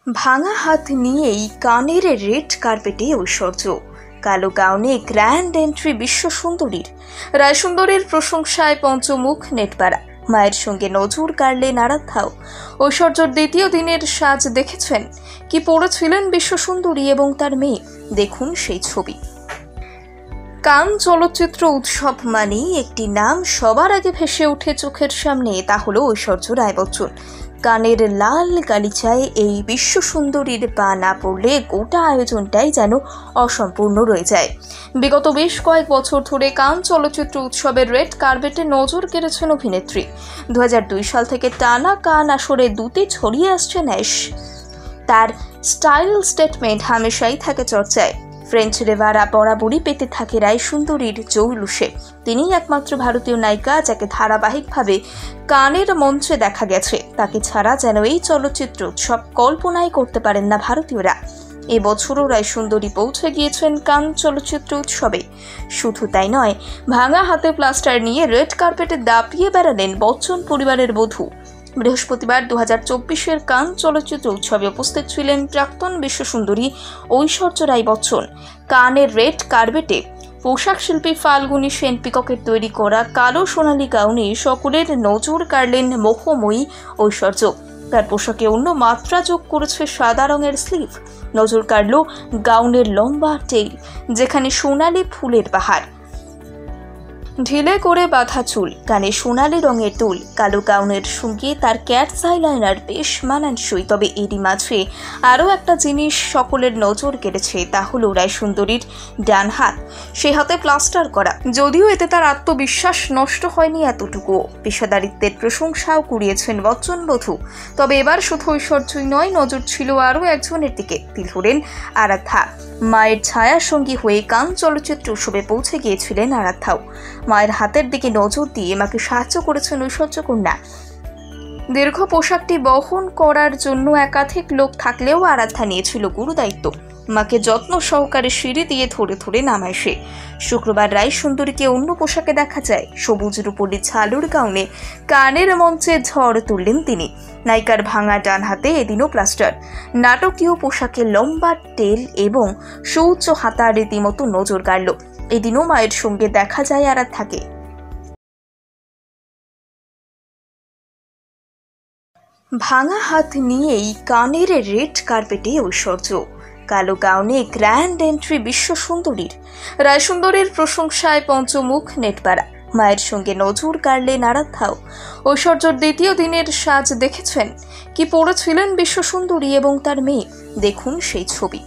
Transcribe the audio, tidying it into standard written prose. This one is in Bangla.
ভাঙা হাত নিয়েই কানের রেড কার্পেটে ঐশ্বর্য, কালো গাউনে গ্র্যান্ড এন্ট্রি বিশ্ব সুন্দরীর। রায়সুন্দরীর প্রশংসায় পঞ্চমুখ নেটপাড়া। মায়ের সঙ্গে নজর কাড়লেন আরাধ্যাও। ঐশ্বর্যর দ্বিতীয় দিনের সাজ দেখেছেন, কি পড়েছিলেন বিশ্ব সুন্দরী এবং তার মেয়ে। দেখুন সেই ছবি। কান চলচ্চিত্র উৎসব মানেই একটি নাম সবার আগে ভেসে ওঠে চোখের সামনে, তা হলো ঐশ্বর্য রায় বচ্চন। কানের লাল গালিচায় এই বিশ্ব সুন্দরীর পা না পড়লে গোটা আয়োজনটাই যেন অসম্পূর্ণ রয়ে যায়। বিগত বেশ কয়েক বছর ধরে কান চলচ্চিত্র উৎসবের রেড কার্পেটে নজর কেড়েছেন অভিনেত্রী। 2002 সাল থেকে টানা কান আসরে দুটি ছড়িয়ে আসছেন অ্যাশ। তার স্টাইল স্টেটমেন্ট হামেশাই থাকে চর্চায়। ফ্রেঞ্চ রেভারা বরাবরই পেতে থাকে রায়সুন্দরীর জৌলুসে। তিনিই একমাত্র ভারতীয় নায়িকা যাকে ধারাবাহিকভাবে কানের মঞ্চে দেখা গেছে। তাকে ছাড়া যেন এই চলচ্চিত্র উৎসব কল্পনাই করতে পারেন না ভারতীয়রা। এবছরও রায়সুন্দরী পৌঁছে গিয়েছেন কান চলচ্চিত্র উৎসবে। শুধু তাই নয়, ভাঙা হাতে প্লাস্টার নিয়ে রেড কার্পেটে দাপিয়ে বেড়ালেন বচ্চন পরিবারের বধূ। বৃহস্পতিবার 2024-এর কান চলচ্চিত্র উৎসবে উপস্থিত ছিলেন প্রাক্তন বিশ্ব সুন্দরী ঐশ্বর্য রায় বচ্চন। কানের রেড কার্পেটে পোশাক শিল্পী ফাল্গুনী সেন পিককের তৈরি করা কালো সোনালী গাউনে সকলের নজর কাড়লেন মোহময়ী ঐশ্বর্য। তার পোশাকে অন্য মাত্রা যোগ করেছে সাদা রঙের স্লিভ। নজর কাড়ল গাউনের লম্বা টেইল, যেখানে সোনালী ফুলের বাহার। ঢিলে করে বাঁধা চুল, কানে সোনালী রঙের দুল। কালো গাউনের সঙ্গে তার ক্যাটস আইলাইনার বেশ মানানসই। তবে এরই মাঝে আরও একটা জিনিস সকলের নজর কেড়েছে, তা হলো রায়সুন্দরীর ডান হাত। সে হাতে প্লাস্টার করা। যদিও এতে তার আত্মবিশ্বাস নষ্ট হয়নি এতটুকু, পেশাদারিত্বের প্রশংসাও কুড়িয়েছেন বচ্চন বধূ। তবে এবার শুধু ঐশ্বর্যই নয়, নজর ছিল আরও একজনের দিকে। তিনি হলেন আরাধ্যা। মায়ের ছায়া সঙ্গী হয়ে কান চলচ্চিত্র উৎসবে পৌঁছে গিয়েছিলেন আরাধ্যাও। মায়ের হাতের দিকে নজর দিয়ে মাকে সাহায্য করেছেন ঐশ্বর্য কন্যা। দীর্ঘ পোশাকটি বহন করার জন্য একাধিক লোক থাকলেও আরাধ্যা নিয়েছিল গুরুদায়িত্ব। মাকে যত্ন সহকারে সিঁড়ি দিয়ে ধরে ধরে নামায় সে। শুক্রবার রায়সুন্দরীকে অন্য পোশাকে দেখা যায়। সবুজ রূপলি ঝালুর গাউনে কানের মঞ্চে ঝড় তুললেন তিনি। নায়িকার ভাঙা ডান হাতে এদিনও প্লাস্টার। নাটকীয় পোশাকে লম্বা টেল এবং সুউচ্চ হাতা রীতিমতো নজর কাড়ল। এদিনও মায়ের সঙ্গে দেখা যায় আরাধ্যাকে। ভাঙা হাত নিয়েই কানের রেড কার্পেটে ঐশ্বর্য, কালো গাউনে গ্র্যান্ড এন্ট্রি বিশ্ব সুন্দরীর। রায়সুন্দরীর প্রশংসায় পঞ্চমুখ নেটপাড়া। মায়ের সঙ্গে নজর কাড়লেন আরাধ্যাও। ঐশ্বর্যর দ্বিতীয় দিনের সাজ দেখেছেন, কি পড়েছিলেন বিশ্ব সুন্দরী এবং তার মেয়ে। দেখুন সেই ছবি।